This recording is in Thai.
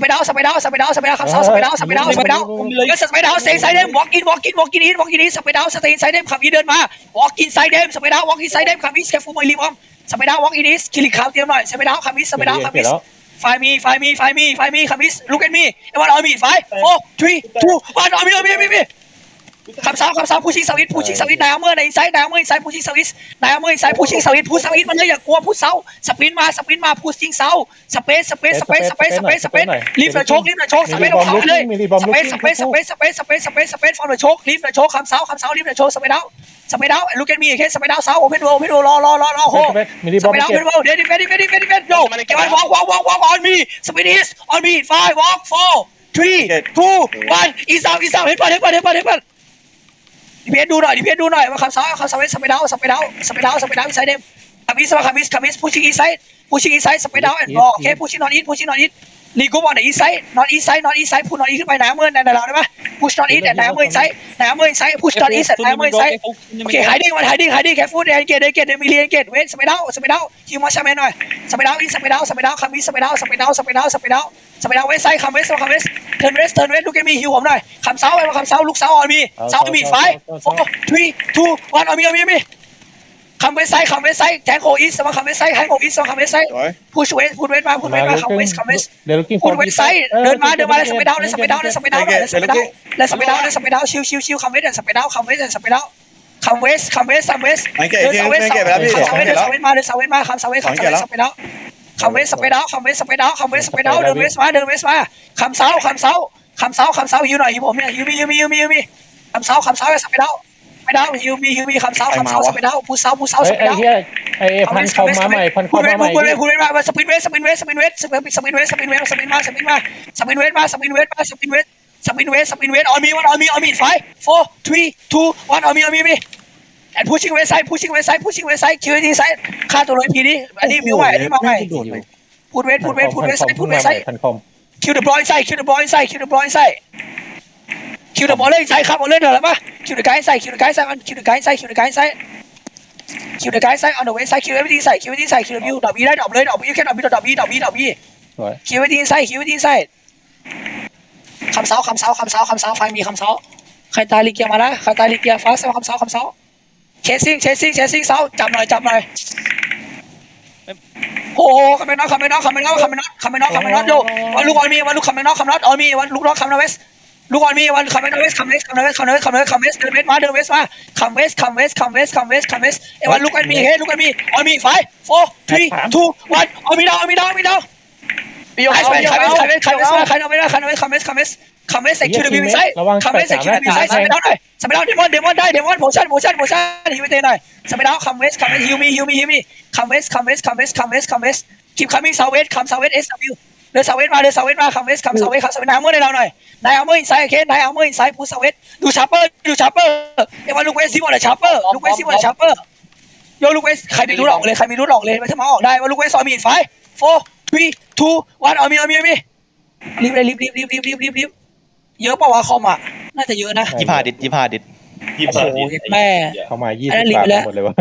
ไปดาวครับสไปดาวก็สไปดาวเซไซเดม walk inสไปดาวสเตนไซเดมขับอีเดินมา walk in ไซเดมสไปดาว walk in ไซเดมขับอีสแคฟูมอยลีบอมสไปดาว walk in is คิริขาวเตรียมหน่อยสไปดาวขับอีสไฟมีขับอีส look at me everyone on me 5 4 3 2 1 on meคำสาวผู้ชิงสวิตนายอเมอร์ในไซด์ผู้ชิงสวิตนายอเมอร์ในไซด์ผู้ชิงสวิตผู้สวิตมันเลยอย่ากลัวผู้เซาสปรินต์มาผู้ชิงเซาสเปซรีบเลยโชคสเปซเอาเลยสเปซฟอร์มเลยโชครีบเลยโชคคำสาวรีบเลยโชคสเปดาวลูกแกนมีแค่สเปดาวเซาโอเพนโวรอโหสเปดาวเพนโวเดดิเฟดโยเก็บวอล์ก on me สเปดis on me 5 walk 4 3 2 1 อีสาวเฮ็ดบอลดิเพดูหน่อยว่าคำสาวสไปดาวอีไซด์เดมคามิสpushing inside สไปดาวแอนด์โอเคpushing on it ลีกูบอลในอีไซด์ not east side push on it ขึ้นไปน้ำเมื่อนั่นเราได้ป่ะ push on it แอนด์น้ำเมื่อ inside push on it น้ำเมื่อ inside โอเค hiding careful เกตมิลีเกตเวทสไปดาวคิวมาชาแมนหน่อยสไปดาวคามิสสไปดาวเวสไซด์คำเวสเทิร์นเวสลูกแกมีฮิวผมหน่อยคำเซาลูกเซาออนมี5 4 3 2 1 on meคำเวสไซด์แทงโคอีสมาคำเวสไซด์พูดเวสมาคำเวสพูดเวสไซด์เดินมาแล้วสไปดาวชิวคำเวสสไปดาวคำเวสเดินเซาเวสมาคำเซาเวสสไปดาวคำเวสสไปดาวเดินเวสมาคำเซาฮิวหน่อยฮิวผมเนี่ยฮิวมีคำเซาสไปดาวฮิวมีคำเซาสไปดาวผู้เซาสไปดาวไอ้พันเข้ามาใหม่พูดเวทมาสปินเวสมาสปินเวสon me 5 4 3 2 1 on me and pushing west side คิวที่ไซด์ค่าตัวเลยพีนี้อันนี้มิวใหม่อันนี้มาใหม่พูดเวสไซด์คิวเดอะบอลไซด์คิวเดอะบอลเลยไซด์ครับเอาเลยเดี๋ยวละป่ะคิวเดอะไกด์ไซด์มันคิวเดอะไกด์ไซด์on the west side คิวที่ไซด์คิววิวดอกบีได้ดอกเลยดอกบีแค่ดอกบีคิวที่ไซด์คำเซาไฟมีคำเซาใครตายลิเกียมาละใครตายลิเกียฟ้าคำเซาเชสซิ่งเซาจับหน่อยโอ้คำเป็นน็อตโยวันลูกออนมีวันลูกคำเป็นน็อตออนมีวันลูกน็อตคำนอเวสลูกออนมีวันคำเป็นนอเวสเดินเวสมาคำเวสคำเวสไอ้วันลูกออนมีออนมี5 4 3 2 1ออนมีดาวไอ้สเปนคำเวสใส่คิวเดบิวไซด์สไปดาวหน่อยสไปดาวเดมอนได้โมชั่นฮิวเตหน่อยสไปดาวคำเวสฮิวมีคำเวสคิมคัมมิ่งเซาเวสเอสวิวเดินเซาเวสมาคำเวสนายเอาเมื่อในเราหน่อยนายเอาเมื่ออินไซด์โอเคนายเอาเมื่ออินไซด์พูดเซาเวสดูชาร์เปอร์ไอ้วันลูกเวสซิวอลชาร์เปอร์โยลูกเวสใครมีรู้หลอกเลยไม่ถ้ามาออกได้ว่าลูกเวสออนมี5 4 3 2 1ออนมีรีบเยอะป่าววะคอมอ่ะน่าจะเยอะนะ25 ดิดโอ้โหแม่เข้ามา20 บาทหมดเลยวะ